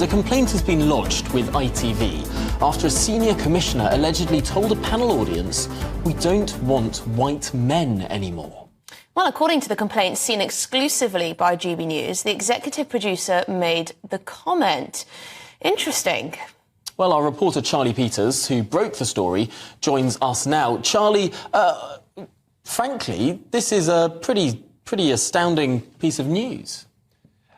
A complaint has been lodged with ITV after a senior commissioner allegedly told a panel audience, "We don't want white men anymore." Well, according to the complaint seen exclusively by GB News, the executive producer made the comment. Interesting. Well, our reporter Charlie Peters, who broke the story, joins us now. Charlie, frankly, this is a pretty astounding piece of news.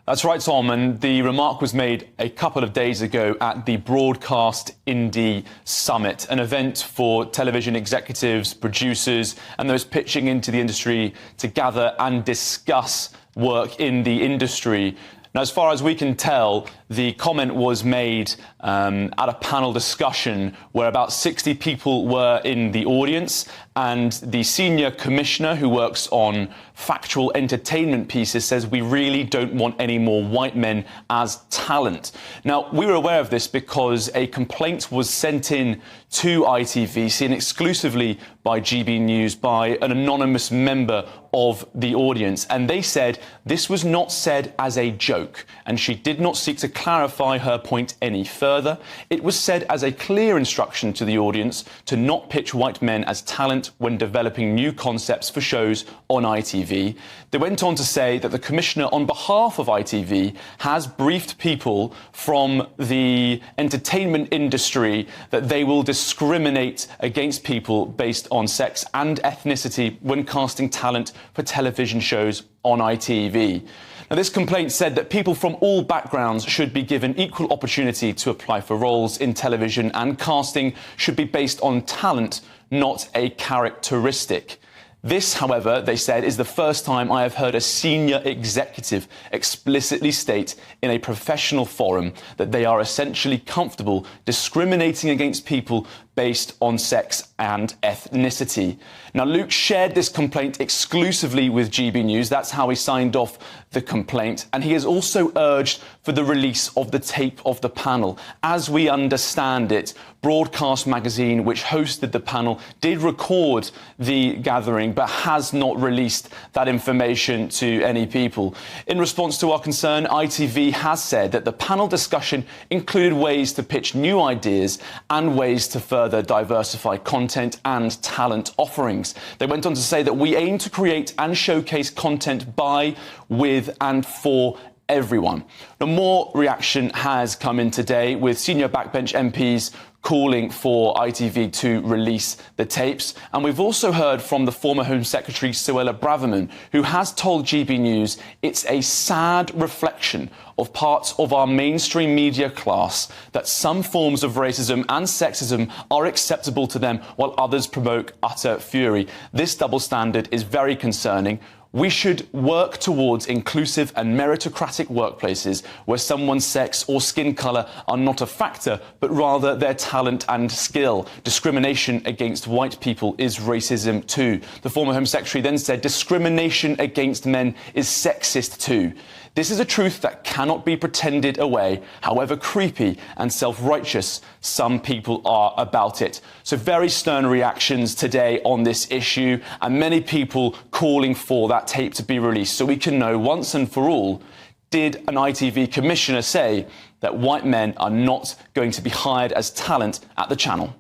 That's right, Tom, and the remark was made a couple of days ago at the Broadcast Indie Summit, an event for television executives, producers and those pitching into the industry to gather and discuss work in the industry. Now, as far as we can tell, the comment was made at a panel discussion where about 60 people were in the audience, and the senior commissioner who works on factual entertainment pieces says we really don't want any more white men as talent. Now, we were aware of this because a complaint was sent in to ITV, seen exclusively by GB News, by an anonymous member of the audience, and they said this was not said as a joke, and she did not seek to clarify her point any further. It was said as a clear instruction to the audience to not pitch white men as talent when developing new concepts for shows on ITV. They went on to say that the commissioner, on behalf of ITV, has briefed people from the entertainment industry that they will discriminate against people based on sex and ethnicity when casting talent for television shows on ITV. Now, this complaint said that people from all backgrounds should be given equal opportunity to apply for roles in television, and casting should be based on talent, not a characteristic. This, however, they said, is the first time I have heard a senior executive explicitly state in a professional forum that they are essentially comfortable discriminating against people based on sex and ethnicity. Now, Luke shared this complaint exclusively with GB News. That's how he signed off the complaint. And he has also urged for the release of the tape of the panel. As we understand it, Broadcast Magazine, which hosted the panel, did record the gathering, but has not released that information to any people. In response to our concern, ITV has said that the panel discussion included ways to pitch new ideas and ways to further diversify content and talent offerings. They went on to say that we aim to create and showcase content by, with and for everyone. Now, more reaction has come in today, with senior backbench MPs calling for ITV to release the tapes. And we've also heard from the former Home Secretary, Suella Braverman, who has told GB News it's a sad reflection of parts of our mainstream media class that some forms of racism and sexism are acceptable to them while others provoke utter fury. This double standard is very concerning. We should work towards inclusive and meritocratic workplaces where someone's sex or skin colour are not a factor, but rather their talent and skill. Discrimination against white people is racism too. The former Home Secretary then said discrimination against men is sexist too. This is a truth that cannot be pretended away, however creepy and self-righteous some people are about it. So very stern reactions today on this issue, and many people calling for that tape to be released so we can know once and for all, did an ITV commissioner say that white men are not going to be hired as talent at the channel?